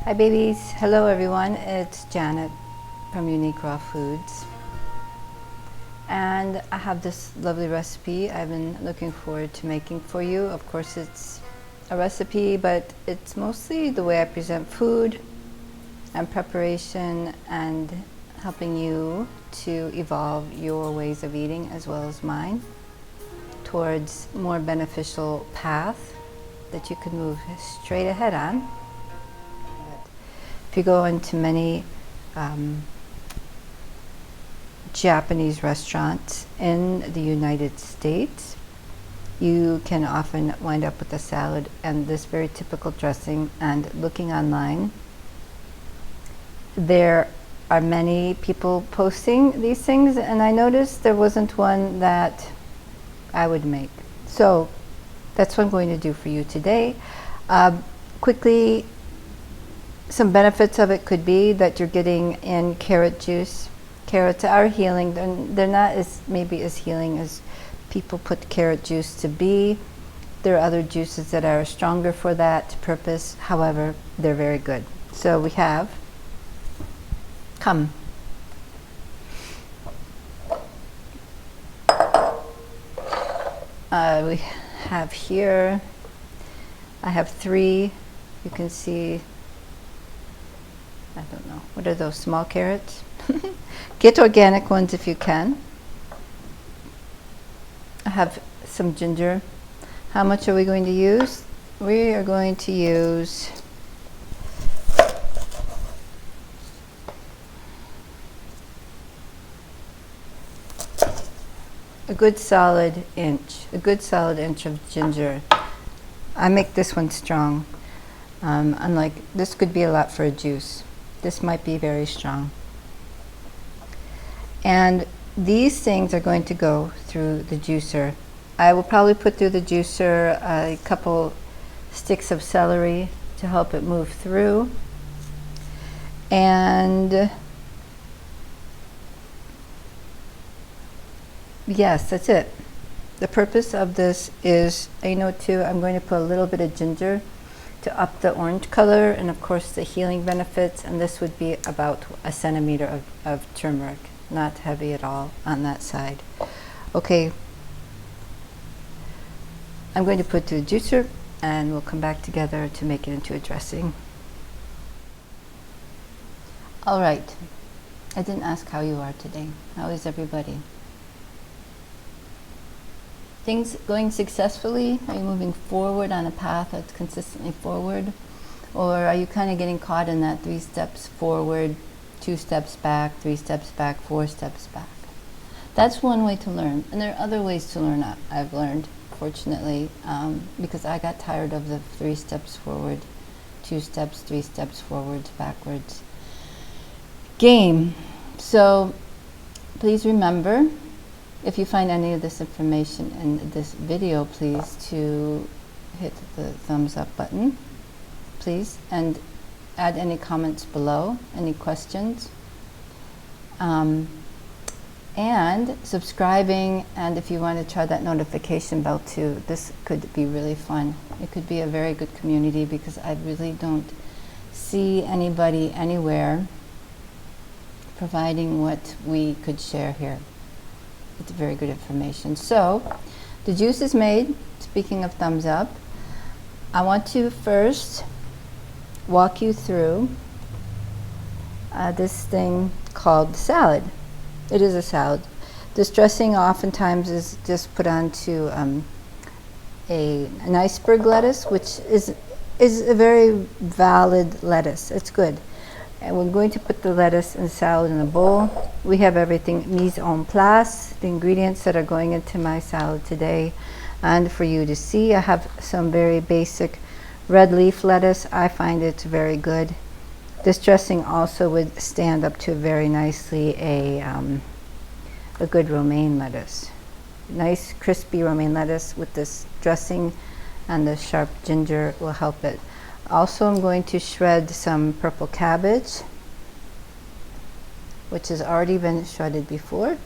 Hi babies, hello everyone, it's Janet from Unique Raw Foods, and I have this lovely recipe I've been looking forward to making for you. Of course it's a recipe, but it's mostly the way I present food and preparation and helping you to evolve your ways of eating as well as mine towards more beneficial path that you can move straight ahead on. If you go into many Japanese restaurants in the United States, you can often wind up with a salad and this very typical dressing. And looking online, there are many people posting these things, and I noticed there wasn't one that I would make. So that's what I'm going to do for you today. Quickly, some benefits of it could be that you're getting in carrot juice. Carrots are healing. They're not as maybe as healing as people put carrot juice to be. There are other juices that are stronger for that purpose. However, they're very good. So we have, we have here, I have 3, you can see, I don't know, what are those, small carrots? Get organic ones if you can. I have some ginger. How much are we going to use? We are going to use a good solid inch of ginger. I make this one strong. Unlike, this could be a lot for a juice. This might be very strong. And these things are going to go through the juicer. I will probably put through the juicer a couple sticks of celery to help it move through. And yes, that's it. The purpose of this is, I know too, I'm going to put a little bit of ginger to up the orange color and of course the healing benefits, and this would be about a centimeter of turmeric, not heavy at all on that side. Okay, I'm going to put through the juicer and we'll come back together to make it into a dressing. All right, I didn't ask how you are today. How is everybody? Things going successfully? Are you moving forward on a path that's consistently forward? Or are you kind of getting caught in that 3 steps forward, 2 steps back, 3 steps back, 4 steps back? That's one way to learn. And there are other ways to learn, I've learned, fortunately, because I got tired of the 3 steps forward, 2 steps, 3 steps forwards, backwards game. So please remember, if you find any of this information in this video, please to hit the thumbs up button, please, and add any comments below, any questions, and subscribing, and if you want to try that notification bell too. This could be really fun. It could be a very good community because I really don't see anybody anywhere providing what we could share here. It's very good information. So the juice is made. Speaking of thumbs up, I want to first walk you through this thing called salad. It is a salad. This dressing oftentimes is just put onto an iceberg lettuce, which is a very valid lettuce. It's good. And we're going to put the lettuce and salad in a bowl. We have everything mise en place, the ingredients that are going into my salad today. And for you to see, I have some very basic red leaf lettuce. I find it's very good. This dressing also would stand up to very nicely a good romaine lettuce. Nice crispy romaine lettuce with this dressing, and the sharp ginger will help it. Also, I'm going to shred some purple cabbage, which has already been shredded before,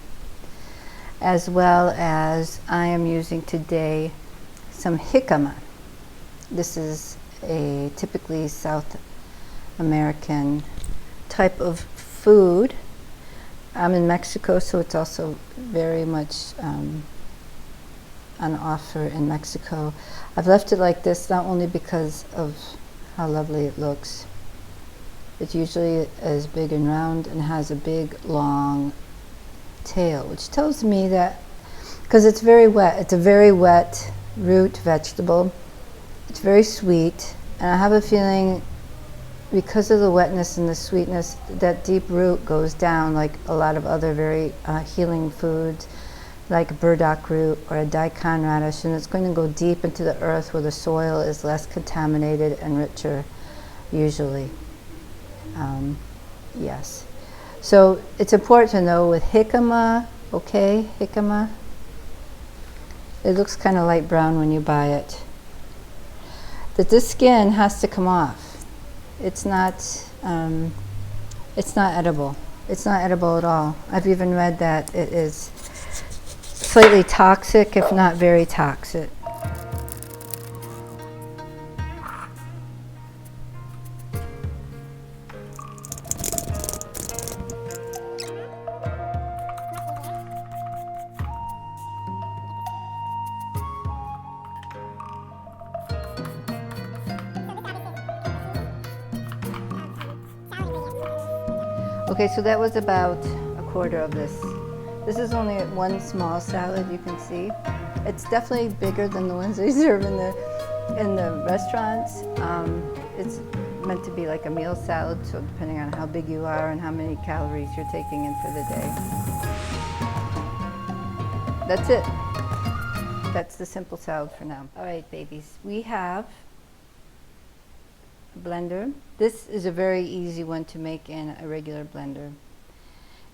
as well as I am using today some jicama. This is a typically South American type of food. I'm in Mexico, so it's also very much on offer in Mexico. I've left it like this not only because of how lovely it looks. It usually is big and round and has a big long tail, which tells me that, because it's very wet, it's a very wet root vegetable. It's very sweet, and I have a feeling because of the wetness and the sweetness, that deep root goes down like a lot of other very healing foods, like burdock root or a daikon radish, and it's going to go deep into the earth where the soil is less contaminated and richer, usually. Yes. So it's important to know with jicama, okay, jicama, it looks kind of light brown when you buy it, that this skin has to come off. It's not edible. It's not edible at all. I've even read that it is slightly toxic, if not very toxic. Okay, so that was about a quarter of this. This is only one small salad, you can see. It's definitely bigger than the ones they serve in the restaurants. It's meant to be like a meal salad, so depending on how big you are and how many calories you're taking in for the day. That's it. That's the simple salad for now. All right, babies, we have a blender. This is a very easy one to make in a regular blender.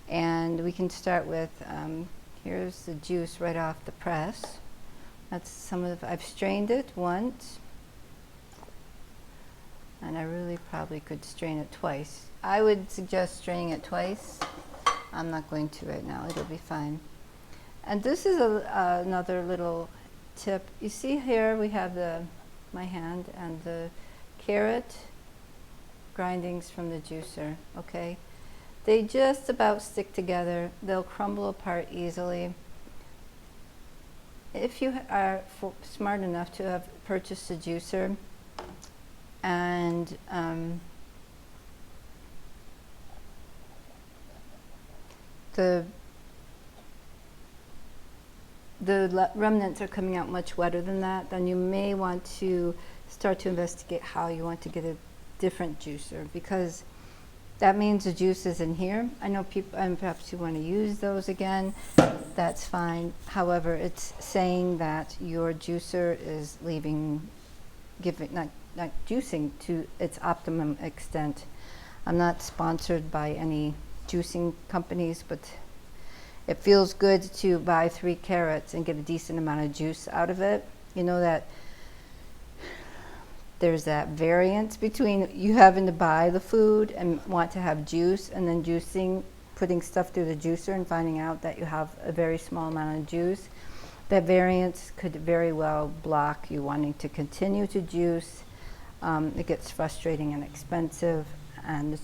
And we can start with, here's the juice right off the press. That's some of I've strained it once, and I really probably could strain it twice. I would suggest straining it twice. I'm not going to right now, it'll be fine. And this is another little tip. You see here we have my hand and the carrot grindings from the juicer, okay? They just about stick together. They'll crumble apart easily. If you are smart enough to have purchased a juicer and the remnants are coming out much wetter than that, then you may want to start to investigate how you want to get a different juicer, because that means the juice is in here. I know people, and perhaps you want to use those again, that's fine. However, it's saying that your juicer is not juicing to its optimum extent. I'm not sponsored by any juicing companies, but it feels good to buy 3 carrots and get a decent amount of juice out of it. You know that there's that variance between you having to buy the food and want to have juice, and then juicing, putting stuff through the juicer and finding out that you have a very small amount of juice. That variance could very well block you wanting to continue to juice. It gets frustrating and expensive, and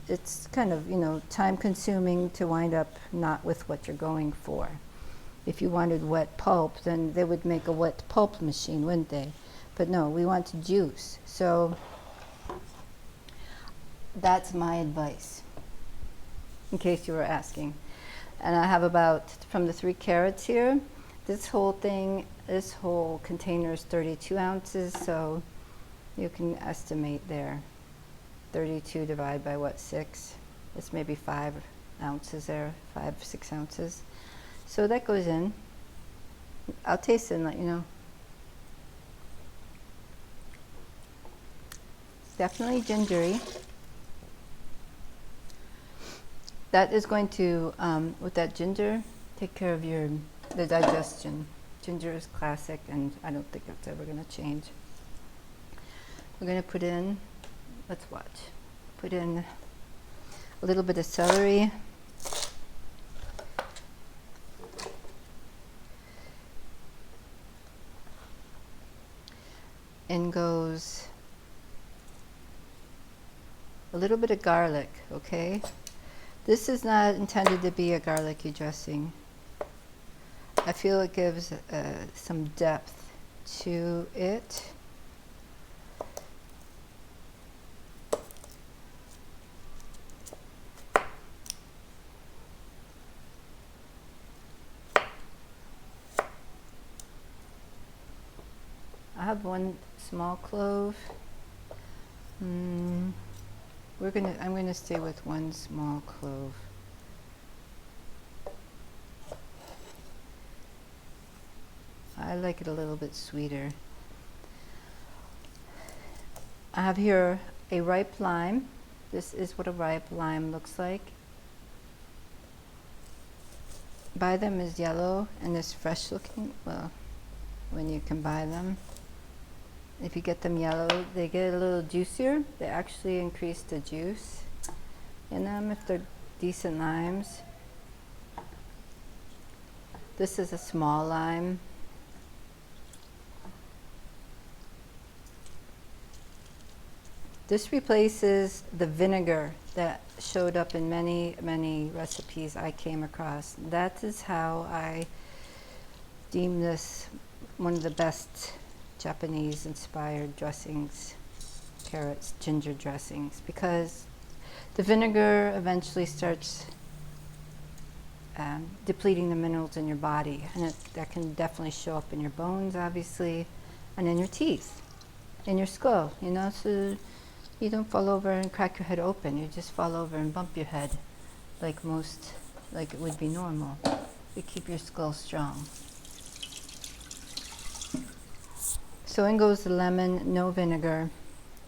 it's kind of, time consuming to wind up not with what you're going for. If you wanted wet pulp, then they would make a wet pulp machine, wouldn't they? But no, we want to juice. So that's my advice, in case you were asking. And I have about, from the 3 carrots here, this whole container is 32 ounces, so you can estimate there. 32 divided by what, 6? It's maybe 5 ounces there, 5-6 ounces. So that goes in. I'll taste it and let you know. Definitely gingery. That is going to, with that ginger, take care of the digestion. Ginger is classic, and I don't think it's ever going to change. We're going to put in, let's watch, put in a little bit of celery. In goes a little bit of garlic, okay? This is not intended to be a garlicky dressing. I feel it gives some depth to it. I have one small clove. I'm gonna stay with one small clove. I like it a little bit sweeter. I have here a ripe lime. This is what a ripe lime looks like. Buy them as yellow and as fresh looking, well, when you can buy them. If you get them yellow, they get a little juicier. They actually increase the juice in them if they're decent limes. This is a small lime. This replaces the vinegar that showed up in many, many recipes I came across. That is how I deem this one of the best Japanese inspired dressings, carrots, ginger dressings, because the vinegar eventually starts depleting the minerals in your body, and that can definitely show up in your bones, obviously, and in your teeth, in your skull, you know, so you don't fall over and crack your head open. You just fall over and bump your head like it would be normal. You keep your skull strong. So in goes the lemon, no vinegar.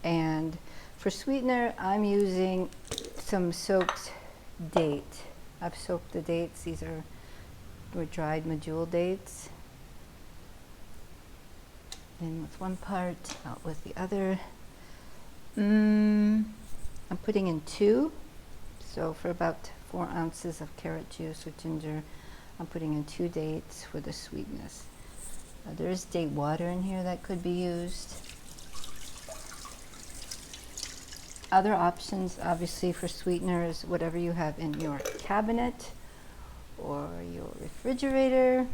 And for sweetener, I'm using some soaked date. I've soaked the dates. These were dried medjool dates. In with one part, out with the other. I'm putting in 2. So for about 4 ounces of carrot juice or ginger, I'm putting in 2 dates for the sweetness. There is date water in here that could be used. Other options, obviously, for sweetener is whatever you have in your cabinet or your refrigerator.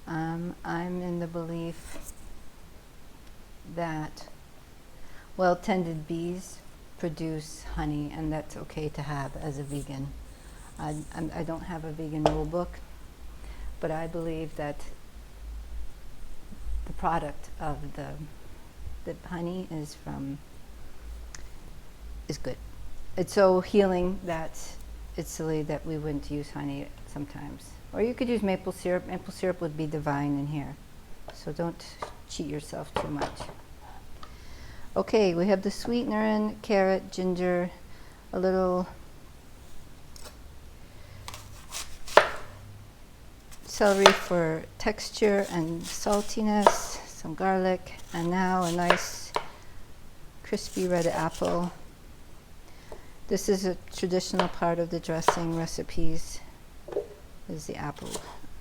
I'm in the belief that well-tended bees produce honey, and that's okay to have as a vegan. I don't have a vegan rule book, but I believe that the product of the honey is good. It's so healing that it's silly that we wouldn't use honey sometimes. Or you could use maple syrup. Maple syrup would be divine in here. So don't cheat yourself too much. Okay, we have the sweetener in, carrot, ginger, a little celery for texture and saltiness, some garlic, and now a nice crispy red apple. This is a traditional part of the dressing recipes, is the apple.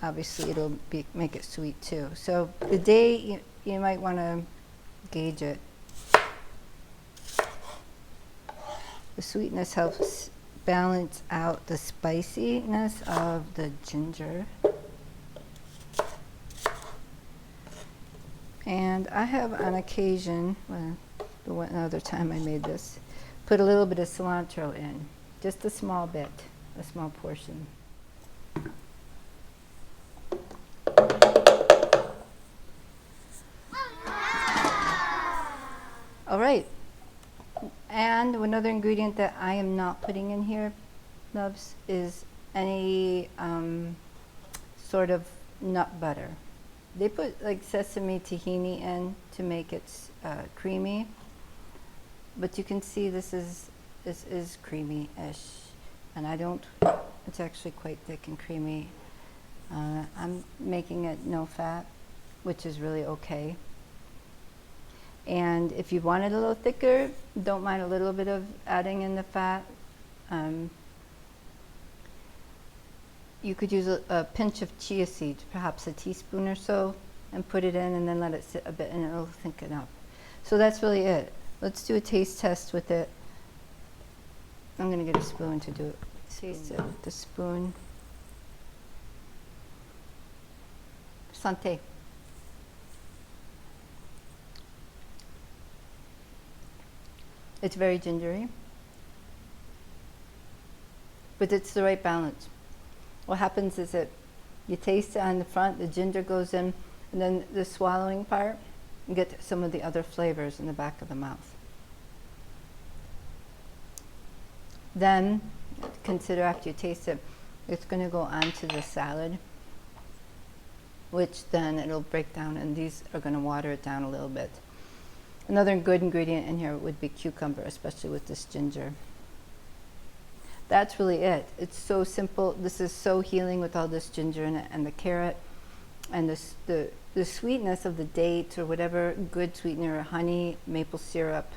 Obviously it'll make it sweet too. So the date, you might want to gauge it. The sweetness helps balance out the spiciness of the ginger. And I have on occasion, well, the one other time I made this, put a little bit of cilantro in, just a small bit, a small portion. All right. And another ingredient that I am not putting in here, loves, is any sort of nut butter. They put like sesame tahini in to make it creamy, but you can see this is creamy-ish, and I don't. It's actually quite thick and creamy. I'm making it no fat, which is really okay. And if you want it a little thicker, don't mind a little bit of adding in the fat. You could use a pinch of chia seeds, perhaps a teaspoon or so, and put it in and then let it sit a bit and it'll thicken up. So that's really it. Let's do a taste test with it. I'm going to get a spoon to do it. Taste it with the spoon. Santé. It's very gingery, but it's the right balance. What happens is that you taste it on the front, the ginger goes in, and then the swallowing part, you get some of the other flavors in the back of the mouth. Then consider after you taste it, it's going to go onto the salad, which then it'll break down, and these are going to water it down a little bit. Another good ingredient in here would be cucumber, especially with this ginger. That's really it. It's so simple. This is so healing with all this ginger in it, and the carrot, and the sweetness of the dates or whatever good sweetener, honey, maple syrup.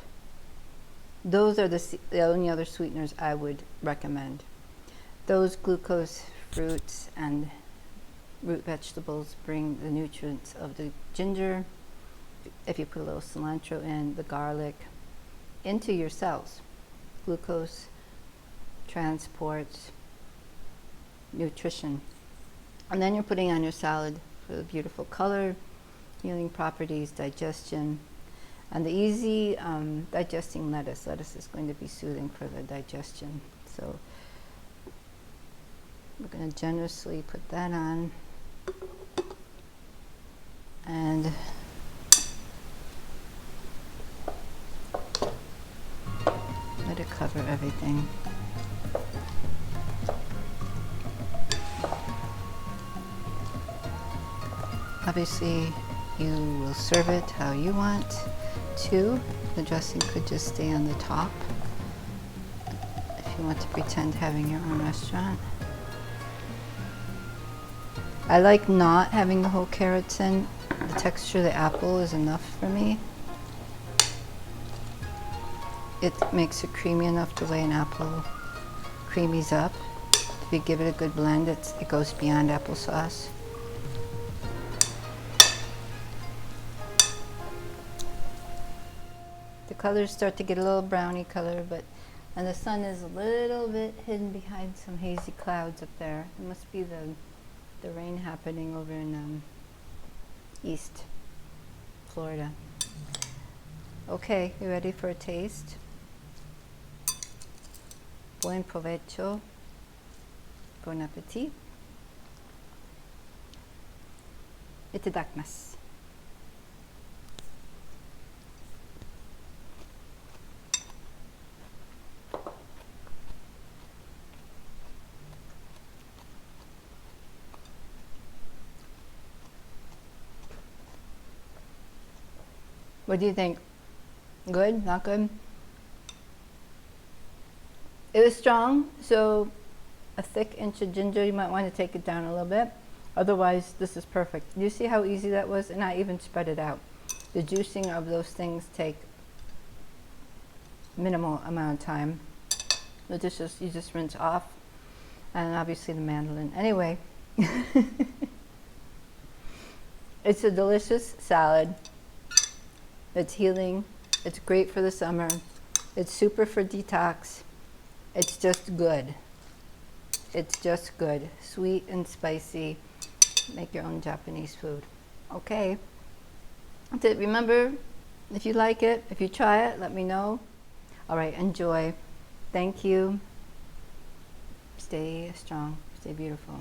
Those are the only other sweeteners I would recommend. Those glucose fruits and root vegetables bring the nutrients of the ginger. If you put a little cilantro in, the garlic, into your cells. Glucose transports nutrition. And then you're putting on your salad for the beautiful color, healing properties, digestion, and the easy digesting lettuce. Lettuce is going to be soothing for the digestion. So we're going to generously put that on. And let it cover everything. Obviously, you will serve it how you want to. The dressing could just stay on the top if you want to pretend having your own restaurant. I like not having the whole carrots in. The texture of the apple is enough for me. It makes it creamy enough the way an apple creamies up. If you give it a good blend, it goes beyond applesauce. The colors start to get a little browny color, and the sun is a little bit hidden behind some hazy clouds up there. It must be the rain happening over in East Florida. Okay, you ready for a taste? Buen provecho. Bon appetit. Itadakimasu. What do you think? Good? Not good? It was strong, so a thick inch of ginger, you might want to take it down a little bit. Otherwise, this is perfect. You see how easy that was? And I even spread it out. The juicing of those things take minimal amount of time. You just rinse off. And obviously the mandolin. Anyway, it's a delicious salad. It's healing. It's great for the summer. It's super for detox. It's just good. It's just good. Sweet and spicy. Make your own Japanese food. Okay. Remember, if you like it, if you try it, let me know. All right, enjoy. Thank you. Stay strong. Stay beautiful.